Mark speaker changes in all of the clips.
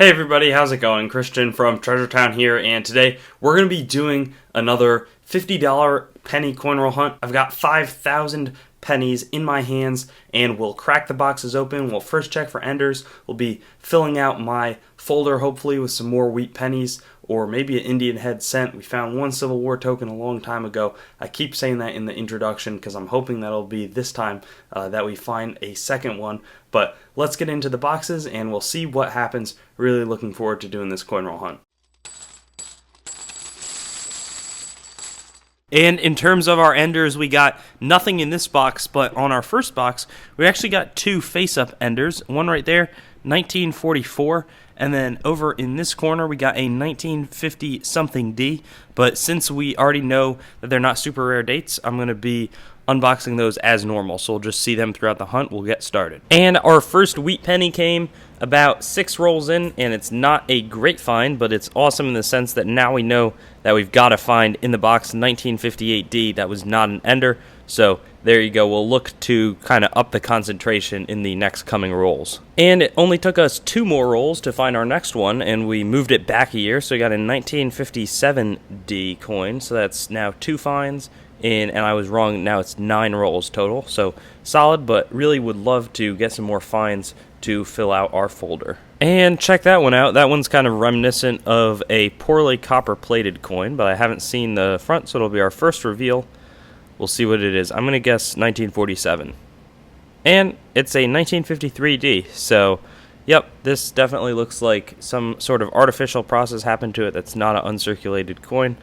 Speaker 1: Hey everybody, how's it going? Christian from Treasure Town here, and today we're going to be doing another $50 penny coin roll hunt. I've got 5,000 pennies in my hands, and we'll crack the boxes open. We'll first check for enders. We'll be filling out my folder, hopefully, with some more wheat pennies, or maybe an Indian head cent. We found one Civil War token a long time ago. I keep saying that in the introduction because I'm hoping that'll be this time that we find a second one. But let's get into the boxes and we'll see what happens. Really looking forward to doing this coin roll hunt. And in terms of our enders, we got nothing in this box, but on our first box, we actually got two face-up enders. One right there, 1944, and then over in this corner, we got a 1950-something D. But since we already know that they're not super rare dates, I'm going to be unboxing those as normal, so we'll just see them throughout the hunt. We'll get started. And our first wheat penny came about 6 rolls in, and it's not a great find, but it's awesome in the sense that now we know that we've got a find in the box 1958D that was not an ender. So there you go. We'll look to kind of up the concentration in the next coming rolls. And it only took us 2 more rolls to find our next one, and we moved it back a year, so we got a 1957D coin, so that's now 2 finds. And I was wrong, now it's 9 rolls total, so solid, but really would love to get some more finds to fill out our folder. And check that one out. That one's kind of reminiscent of a poorly copper-plated coin, but I haven't seen the front, so it'll be our first reveal. We'll see what it is. I'm going to guess 1947. And it's a 1953D, so yep, this definitely looks like some sort of artificial process happened to it that's not an uncirculated coin.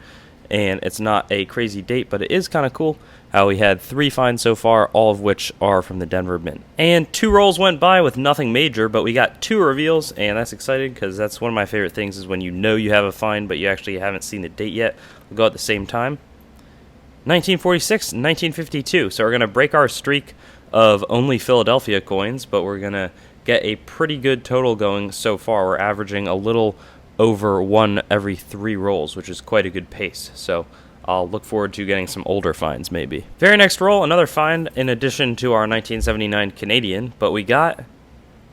Speaker 1: And it's not a crazy date, but it is kind of cool how we had 3 finds so far, all of which are from the Denver Mint. And 2 rolls went by with nothing major, but we got 2 reveals, and that's exciting because that's one of my favorite things is when you know you have a find, but you actually haven't seen the date yet. We'll go at the same time. 1946 and 1952. So we're going to break our streak of only Philadelphia coins, but we're going to get a pretty good total going so far. We're averaging a little over 1 every 3 rolls, which is quite a good pace. So I'll look forward to getting some older finds maybe. Very next roll, another find in addition to our 1979 Canadian, but we got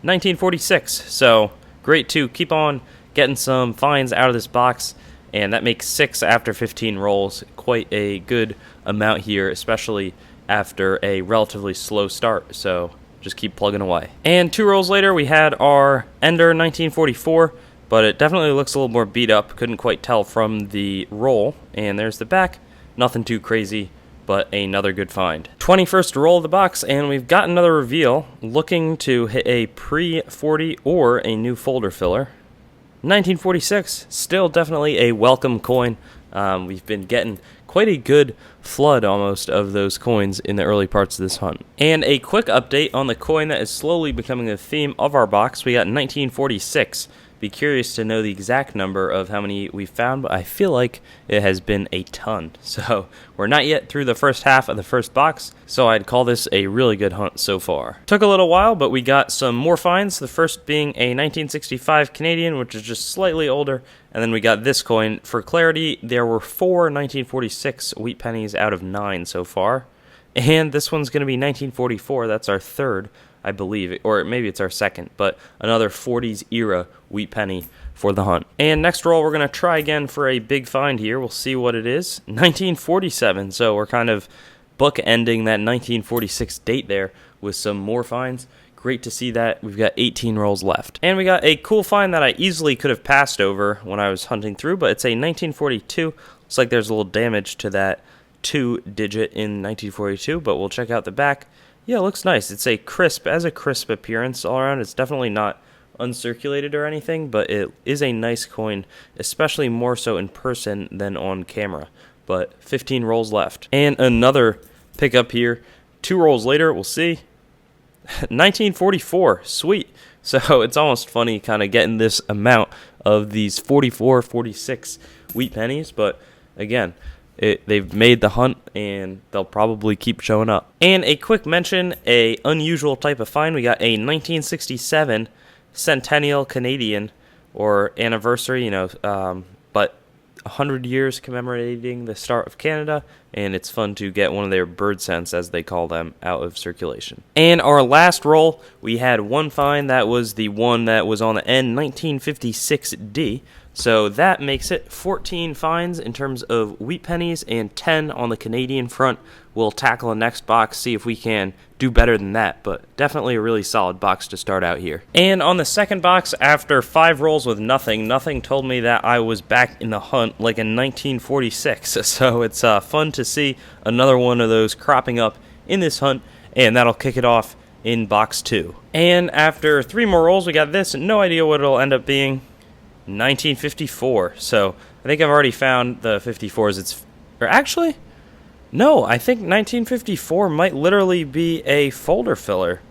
Speaker 1: 1946. So great to keep on getting some finds out of this box, and that makes 6 after 15 rolls. Quite a good amount here, especially after a relatively slow start. So just keep plugging away. And 2 rolls later, we had our Ender 1944. But it definitely looks a little more beat up. Couldn't quite tell from the roll. And there's the back. Nothing too crazy, but another good find. 21st roll of the box, and we've got another reveal. Looking to hit a pre-40 or a new folder filler. 1946, still definitely a welcome coin. We've been getting quite a good flood almost of those coins in the early parts of this hunt. And a quick update on the coin that is slowly becoming the theme of our box. We got 1946. Be curious to know the exact number of how many we found, but I feel like it has been a ton. So we're not yet through the first half of the first box, so I'd call this a really good hunt so far. Took a little while, but we got some more finds, the first being a 1965 Canadian, which is just slightly older, and then we got this coin. For clarity, there were 4 1946 wheat pennies out of 9 so far, and this one's going to be 1944, that's our third, I believe, or maybe it's our second, but another 40s era wheat penny for the hunt. And next roll, we're going to try again for a big find here. We'll see what it is. 1947, so we're kind of bookending that 1946 date there with some more finds. Great to see that. We've got 18 rolls left. And we got a cool find that I easily could have passed over when I was hunting through, but it's a 1942. Looks like there's a little damage to that 2-digit in 1942, but we'll check out the back. Yeah, it looks nice. It's a crisp appearance all around. It's definitely not uncirculated or anything, but it is a nice coin, especially more so in person than on camera. But 15 rolls left. And another pickup here. 2 rolls later, we'll see. 1944, sweet. So it's almost funny kind of getting this amount of these 44, 46 wheat pennies, but again, they've made the hunt, and they'll probably keep showing up. And a quick mention, a unusual type of find. We got a 1967 Centennial Canadian, or anniversary, but 100 years commemorating the start of Canada, and it's fun to get one of their bird scents, as they call them, out of circulation. And our last roll, we had one find. That was the one that was on the end, 1956D. So that makes it 14 finds in terms of wheat pennies and 10 on the Canadian front. We'll tackle the next box, see if we can do better than that, but definitely a really solid box to start out here. And on the second box, after 5 rolls with nothing told me that I was back in the hunt like in 1946. So it's fun to see another one of those cropping up in this hunt, and that'll kick it off in box 2. And after 3 more rolls, we got this. No idea what it'll end up being. 1954. So I think I've already found the 54s. No, I think 1954 might literally be a folder filler.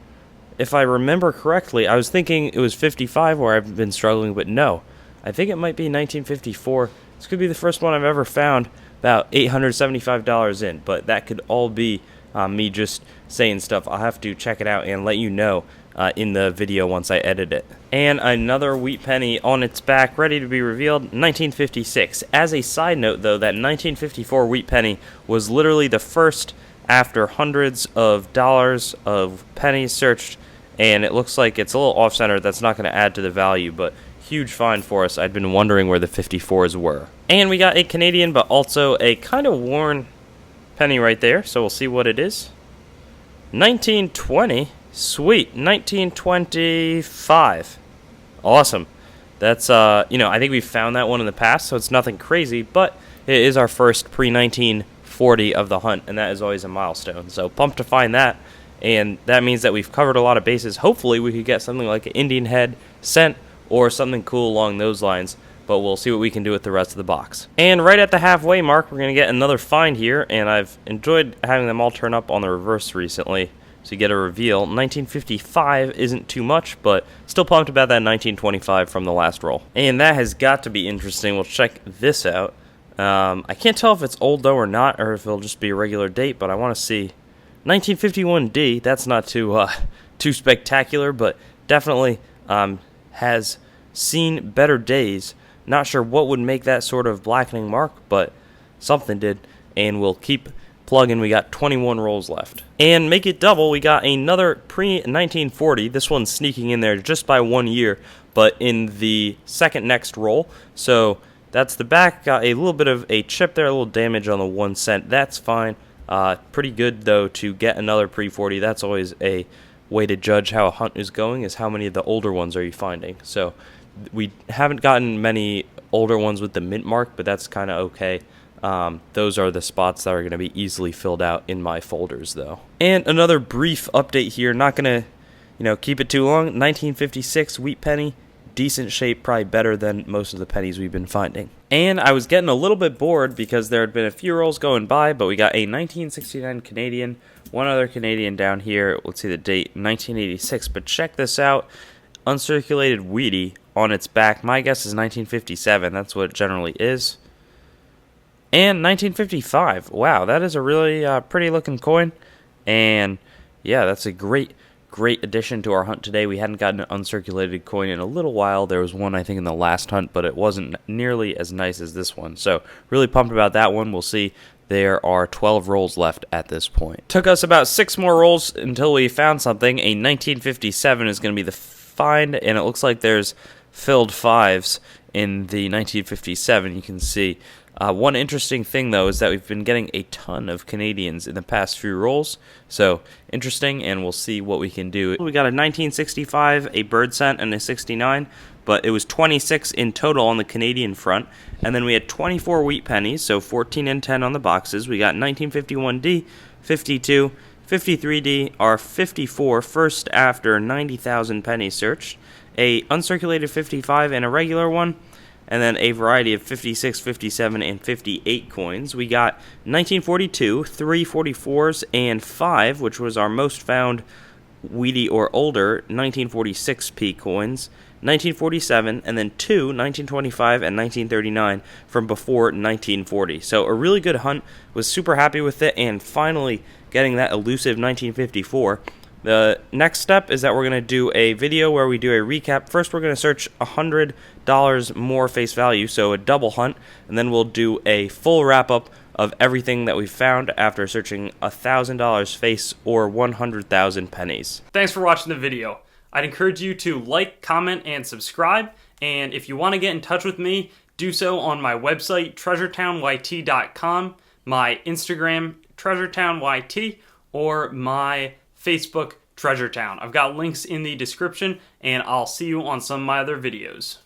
Speaker 1: If I remember correctly, I was thinking it was 55 where I've been struggling, but no. I think it might be 1954. This could be the first one I've ever found about $875 in, but that could all be me just saying stuff. I'll have to check it out and let you know in the video once I edit it. And another wheat penny on its back, ready to be revealed, 1956. As a side note, though, that 1954 wheat penny was literally the first after hundreds of dollars of pennies searched, and it looks like it's a little off-center. That's not going to add to the value, but huge find for us. I'd been wondering where the 54s were. And we got a Canadian, but also a kind of worn penny right there, so we'll see what it is. 1920. Sweet. 1925. Awesome. That's, I think we've found that one in the past, so it's nothing crazy, but it is our first pre-1940 of the hunt, and that is always a milestone. So pumped to find that, and that means that we've covered a lot of bases. Hopefully we could get something like an Indian head scent or something cool along those lines, but we'll see what we can do with the rest of the box. And right at the halfway mark, we're going to get another find here, and I've enjoyed having them all turn up on the reverse recently. So you get a reveal. 1955 isn't too much, but still pumped about that 1925 from the last roll. And that has got to be interesting. We'll check this out. I can't tell if it's old, though, or not, or if it'll just be a regular date, but I want to see. 1951D, that's not too spectacular, but definitely has seen better days. Not sure what would make that sort of blackening mark, but something did, and we'll keep plugging. We got 21 rolls left. And make it double, we got another pre-1940. This one's sneaking in there just by 1 year, but in the second next roll. So that's the back. Got a little bit of a chip there, a little damage on the 1 cent. That's fine. Pretty good, though, to get another pre-40. That's always a way to judge how a hunt is going, is how many of the older ones are you finding. So we haven't gotten many older ones with the mint mark, but that's kind of okay. Those are the spots that are going to be easily filled out in my folders, though. And another brief update here. Not going to, keep it too long. 1956 wheat penny. Decent shape, probably better than most of the pennies we've been finding. And I was getting a little bit bored because there had been a few rolls going by, but we got a 1969 Canadian, one other Canadian down here. Let's see the date, 1986. But check this out. Uncirculated Wheatie on its back. My guess is 1957. That's what it generally is. And 1955. Wow, that is a really pretty looking coin. And yeah, that's a great addition to our hunt today. We hadn't gotten an uncirculated coin in a little while. There was one, I think, in the last hunt, but it wasn't nearly as nice as this one. So really pumped about that one. We'll see. There are 12 rolls left at this point. Took us about 6 more rolls until we found something. A 1957 is going to be the find, and it looks like there's filled 5s in the 1957. You can see. One interesting thing, though, is that we've been getting a ton of Canadians in the past few rolls. So, interesting, and we'll see what we can do. We got a 1965, a bird scent, and a 69, but it was 26 in total on the Canadian front. And then we had 24 wheat pennies, so 14 and 10 on the boxes. We got 1951D, 52, 53D, our 54, first after 90,000 pennies searched, a uncirculated 55, and a regular one. And then a variety of 56, 57, and 58 coins. We got 1942, 3 44s, and 5, which was our most found Wheatie or older, 1946p coins, 1947, and then 2, 1925 and 1939 from before 1940. So a really good hunt. Was super happy with it, and finally getting that elusive 1954. The next step is that we're going to do a video where we do a recap. First, we're going to search $100 more face value, so a double hunt, and then we'll do a full wrap-up of everything that we found after searching $1,000 face or 100,000 pennies. Thanks for watching the video. I'd encourage you to like, comment, and subscribe. And if you want to get in touch with me, do so on my website, treasuretownYT.com, my Instagram, TreasureTownYT, or my Facebook, Treasure Town. I've got links in the description, and I'll see you on some of my other videos.